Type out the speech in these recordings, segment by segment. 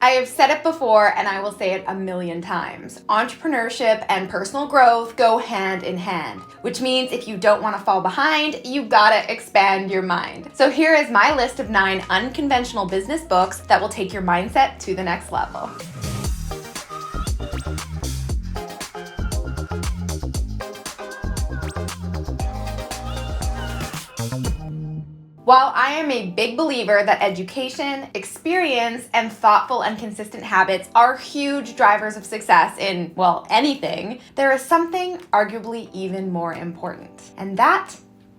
I have said it before and I will say it a million times. Entrepreneurship and personal growth go hand in hand, which means if you don't want to fall behind, you gotta expand your mind. So here is my list of 9 unconventional business books that will take your mindset to the next level. While I am a big believer that education, experience, and thoughtful and consistent habits are huge drivers of success in, well, anything, there is something arguably even more important, and that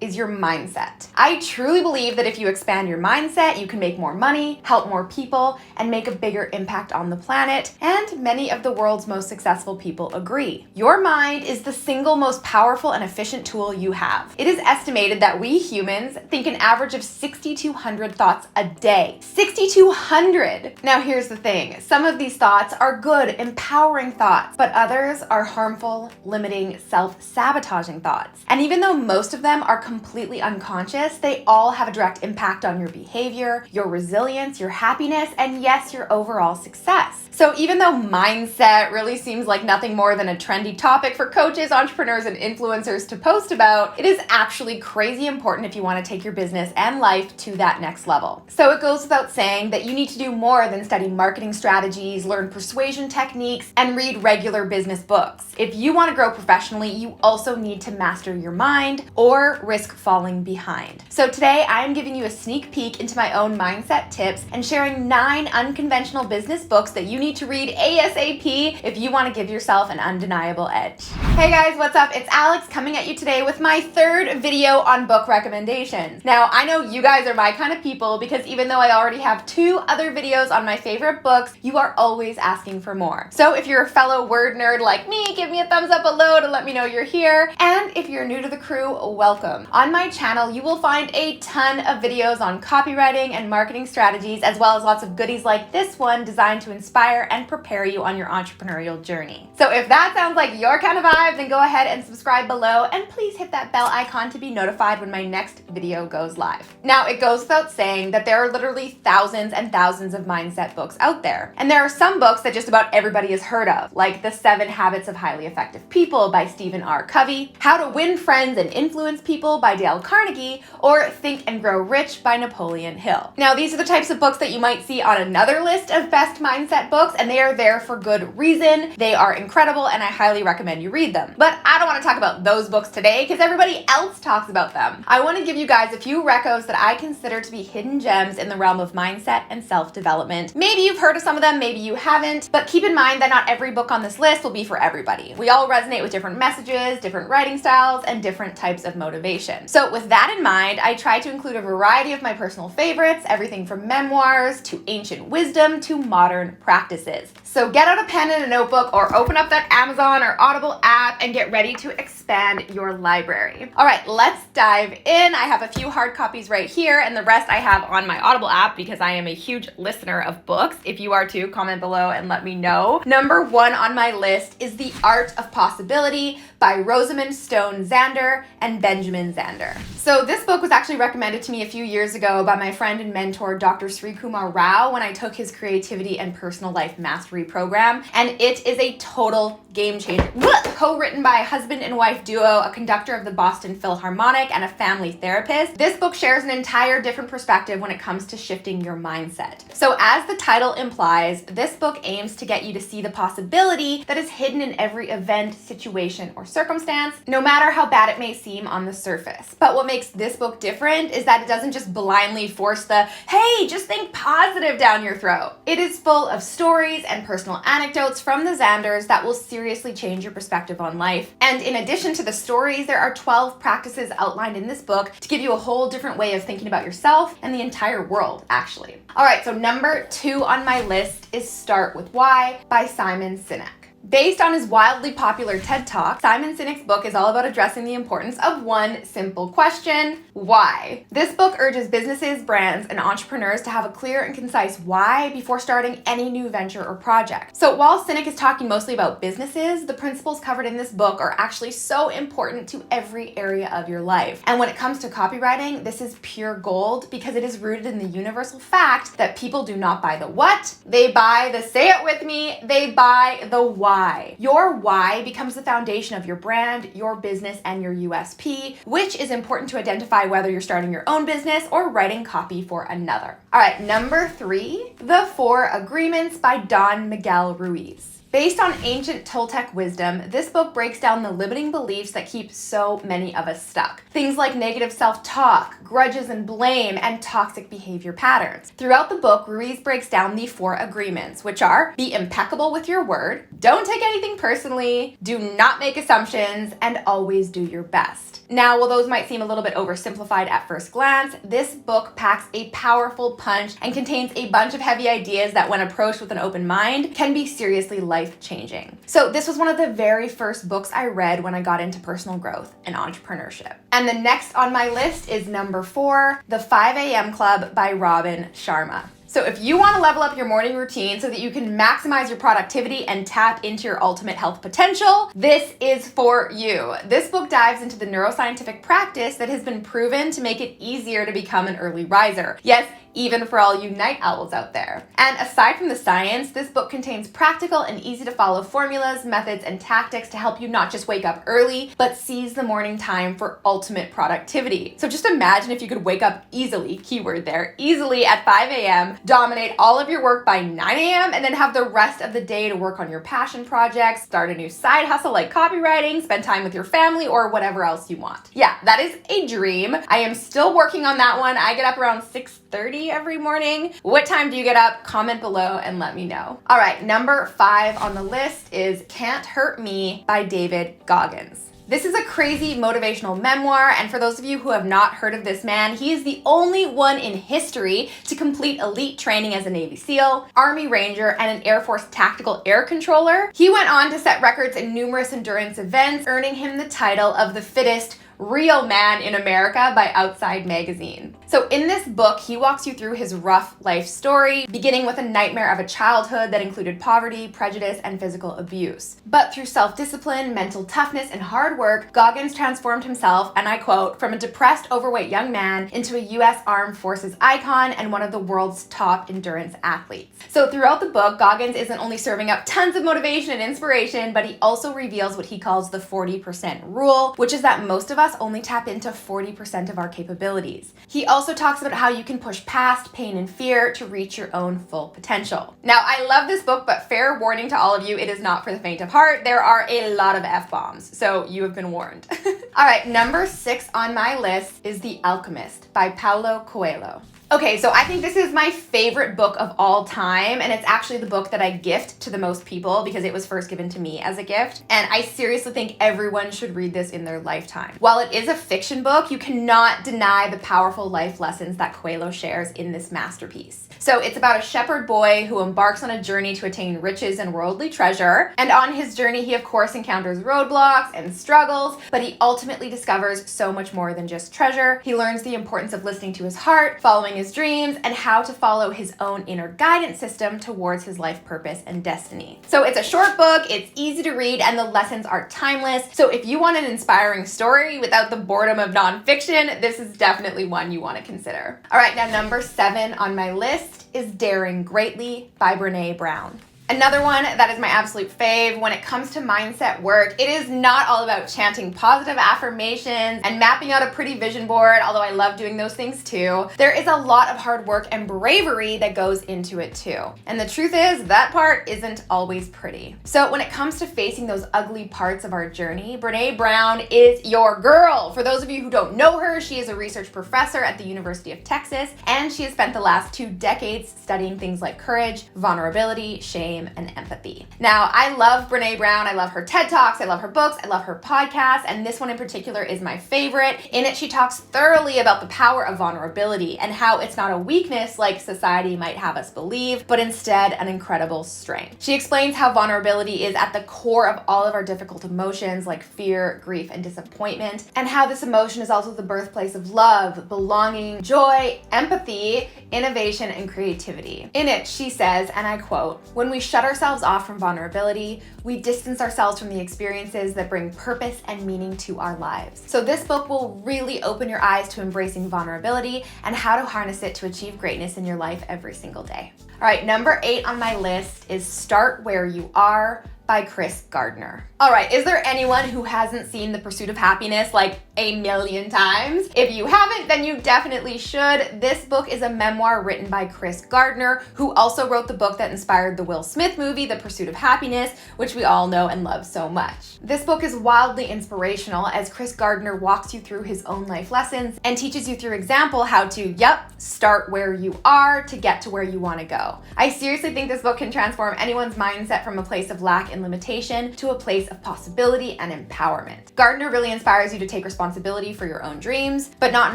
is your mindset. I truly believe that if you expand your mindset, you can make more money, help more people, and make a bigger impact on the planet, and many of the world's most successful people agree. Your mind is the single most powerful and efficient tool you have. It is estimated that we humans think an average of 6,200 thoughts a day. 6,200! Now here's the thing. Some of these thoughts are good, empowering thoughts, but others are harmful, limiting, self-sabotaging thoughts. And even though most of them are completely unconscious, they all have a direct impact on your behavior, your resilience, your happiness, and yes, your overall success. So even though mindset really seems like nothing more than a trendy topic for coaches, entrepreneurs, and influencers to post about, it is actually crazy important if you want to take your business and life to that next level. So it goes without saying that you need to do more than study marketing strategies, learn persuasion techniques, and read regular business books. If you want to grow professionally, you also need to master your mind or risk falling behind. So today I am giving you a sneak peek into my own mindset tips and sharing 9 unconventional business books that you need to read ASAP if you want to give yourself an undeniable edge. Hey guys, what's up? It's Alex coming at you today with my 3rd video on book recommendations. Now, I know you guys are my kind of people because even though I already have 2 other videos on my favorite books, you are always asking for more. So if you're a fellow word nerd like me, give me a thumbs up below to let me know you're here. And if you're new to the crew, welcome. On my channel, you will find a ton of videos on copywriting and marketing strategies, as well as lots of goodies like this one designed to inspire and prepare you on your entrepreneurial journey. So if that sounds like your kind of vibe, then go ahead and subscribe below, and please hit that bell icon to be notified when my next video goes live. Now, it goes without saying that there are literally thousands and thousands of mindset books out there. And there are some books that just about everybody has heard of, like The 7 Habits of Highly Effective People by Stephen R. Covey, How to Win Friends and Influence People by Dale Carnegie, or Think and Grow Rich by Napoleon Hill. Now, these are the types of books that you might see on another list of best mindset books, and they are there for good reason. They are incredible, and I highly recommend you read them. But I don't want to talk about those books today because everybody else talks about them. I want to give you guys a few recos that I consider to be hidden gems in the realm of mindset and self-development. Maybe you've heard of some of them, maybe you haven't, but keep in mind that not every book on this list will be for everybody. We all resonate with different messages, different writing styles, and different types of motivation. So with that in mind, I try to include a variety of my personal favorites, everything from memoirs to ancient wisdom to modern practices. So get out a pen and a notebook or open up that Amazon or Audible app and get ready to expand your library. All right, let's dive in. I have a few hard copies right here and the rest I have on my Audible app because I am a huge listener of books. If you are too, comment below and let me know. Number 1 on my list is The Art of Possibility by Rosamund Stone Zander and Benjamin Zander. So this book was actually recommended to me a few years ago by my friend and mentor, Dr. Sri Kumar Rao, when I took his creativity and personal life mastery program. And it is a total game changer. Co-written by a husband and wife duo, a conductor of the Boston Philharmonic, and a family therapist, this book shares an entire different perspective when it comes to shifting your mindset. So as the title implies, this book aims to get you to see the possibility that is hidden in every event, situation, or circumstance, no matter how bad it may seem on the surface. But what makes this book different is that it doesn't just blindly force the, hey, just think positive down your throat. It is full of stories and personal anecdotes from the Zanders that will seriously change your perspective on life. And in addition to the stories, there are 12 practices outlined in this book to give you a whole different way of thinking about yourself and the entire world, actually. All right, so number 2 on my list is Start With Why by Simon Sinek. Based on his wildly popular TED Talk, Simon Sinek's book is all about addressing the importance of one simple question: why? This book urges businesses, brands, and entrepreneurs to have a clear and concise why before starting any new venture or project. So while Sinek is talking mostly about businesses, the principles covered in this book are actually so important to every area of your life. And when it comes to copywriting, this is pure gold because it is rooted in the universal fact that people do not buy the what, they buy the, say it with me, they buy the why. Your why becomes the foundation of your brand, your business, and your USP, which is important to identify whether you're starting your own business or writing copy for another. All right, number 3, The 4 Agreements by Don Miguel Ruiz. Based on ancient Toltec wisdom, this book breaks down the limiting beliefs that keep so many of us stuck. Things like negative self-talk, grudges and blame, and toxic behavior patterns. Throughout the book, Ruiz breaks down the 4 agreements, which are: be impeccable with your word, don't take anything personally, do not make assumptions, and always do your best. Now, while those might seem a little bit oversimplified at first glance, this book packs a powerful punch and contains a bunch of heavy ideas that, when approached with an open mind, can be seriously life-changing. So this was one of the very first books I read when I got into personal growth and entrepreneurship. And the next on my list is number 4, The 5 a.m. Club by Robin Sharma. So if you want to level up your morning routine so that you can maximize your productivity and tap into your ultimate health potential, this is for you. This book dives into the neuroscientific practice that has been proven to make it easier to become an early riser. Yes, even for all you night owls out there. And aside from the science, this book contains practical and easy to follow formulas, methods, and tactics to help you not just wake up early, but seize the morning time for ultimate productivity. So just imagine if you could wake up easily, keyword there, easily at 5 a.m., dominate all of your work by 9 a.m., and then have the rest of the day to work on your passion projects, start a new side hustle like copywriting, spend time with your family, or whatever else you want. Yeah, that is a dream. I am still working on that one. I get up around 6:30 every morning. What time do you get up? Comment below and let me know. All right, number 5 on the list is Cant Hurt Me by David Goggins. This is a crazy motivational memoir, and for those of you who have not heard of this man, he is the only one in history to complete elite training as a Navy SEAL, Army Ranger, and an Air Force tactical air controller. He went on to set records in numerous endurance events, earning him the title of the fittest real man in America by Outside Magazine. So in this book, he walks you through his rough life story, beginning with a nightmare of a childhood that included poverty, prejudice, and physical abuse. But through self-discipline, mental toughness, and hard work, Goggins transformed himself, and I quote, from a depressed, overweight young man into a U.S. Armed Forces icon and one of the world's top endurance athletes. So throughout the book, Goggins isn't only serving up tons of motivation and inspiration, but he also reveals what he calls the 40% rule, which is that most of us only tap into 40% of our capabilities. He also talks about how you can push past pain and fear to reach your own full potential. Now, I love this book, but fair warning to all of you, it is not for the faint of heart. There are a lot of F-bombs, so you have been warned. All right, number 6 on my list is The Alchemist by Paulo Coelho. Okay, so I think this is my favorite book of all time, and it's actually the book that I gift to the most people because it was first given to me as a gift, and I seriously think everyone should read this in their lifetime. While it is a fiction book, you cannot deny the powerful life lessons that Coelho shares in this masterpiece. So it's about a shepherd boy who embarks on a journey to attain riches and worldly treasure, and on his journey he of course encounters roadblocks and struggles, but he ultimately discovers so much more than just treasure. He learns the importance of listening to his heart, following his dreams, and how to follow his own inner guidance system towards his life purpose and destiny. So it's a short book, it's easy to read, and the lessons are timeless. So if you want an inspiring story without the boredom of nonfiction, this is definitely one you want to consider. All right, now number 7 on my list is Daring Greatly by Brené Brown. Another one that is my absolute fave when it comes to mindset work. It is not all about chanting positive affirmations and mapping out a pretty vision board, although I love doing those things too. There is a lot of hard work and bravery that goes into it too. And the truth is, that part isn't always pretty. So when it comes to facing those ugly parts of our journey, Brené Brown is your girl. For those of you who don't know her, she is a research professor at the University of Texas, and she has spent the last 2 decades studying things like courage, vulnerability, shame, blame, and empathy. Now, I love Brene Brown. I love her TED Talks. I love her books. I love her podcast. And this one in particular is my favorite. In it, she talks thoroughly about the power of vulnerability and how it's not a weakness like society might have us believe, but instead an incredible strength. She explains how vulnerability is at the core of all of our difficult emotions like fear, grief, and disappointment, and how this emotion is also the birthplace of love, belonging, joy, empathy, innovation, and creativity. In it, she says, and I quote, "When we shut ourselves off from vulnerability, we distance ourselves from the experiences that bring purpose and meaning to our lives." So this book will really open your eyes to embracing vulnerability and how to harness it to achieve greatness in your life every single day. All right, number 8 on my list is Start Where You Are by Chris Gardner. All right, is there anyone who hasn't seen The Pursuit of Happiness like a million times? If you haven't, then you definitely should. This book is a memoir written by Chris Gardner, who also wrote the book that inspired the Will Smith movie, The Pursuit of Happiness, which we all know and love so much. This book is wildly inspirational as Chris Gardner walks you through his own life lessons and teaches you through example how to, start where you are to get to where you want to go. I seriously think this book can transform anyone's mindset from a place of lack and limitation to a place of possibility and empowerment. Gardner really inspires you to take responsibility for your own dreams, but not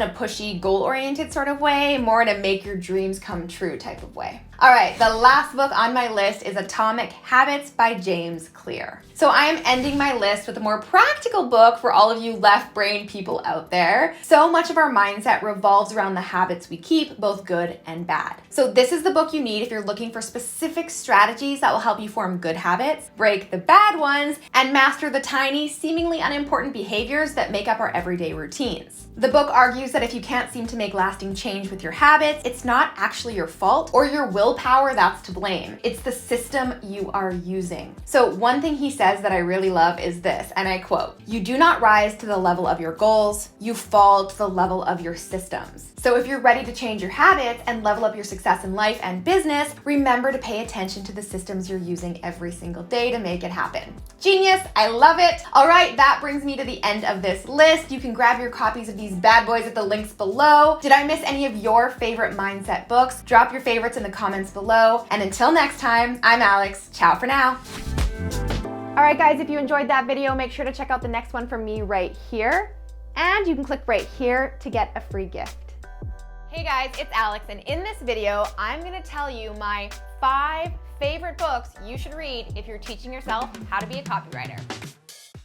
in a pushy, goal-oriented sort of way, more in a make your dreams come true type of way. All right, the last book on my list is Atomic Habits by James Clear. So I am ending my list with a more practical book for all of you left-brain people out there. So much of our mindset revolves around the habits we keep, both good and bad. So this is the book you need if you're looking for specific strategies that will help you form good habits, break the bad ones, and master the tiny, seemingly unimportant behaviors that make up our everyday routines. The book argues that if you can't seem to make lasting change with your habits, it's not actually your fault or your willpower that's to blame. It's the system you are using. So one thing he says that I really love is this, and I quote, "You do not rise to the level of your goals, you fall to the level of your systems." So if you're ready to change your habits and level up your success in life and business, remember to pay attention to the systems you're using every single day to make it happen. Genius, I love it. All right, that brings me to the end of this list. You can grab your copies of these bad boys at the links below. Did I miss any of your favorite mindset books? Drop your favorites in the comments below. And until next time, I'm Alex. Ciao for now. All right, guys, if you enjoyed that video, make sure to check out the next one from me right here. And you can click right here to get a free gift. Hey guys, it's Alex, and in this video, I'm gonna tell you my 5 favorite books you should read if you're teaching yourself how to be a copywriter.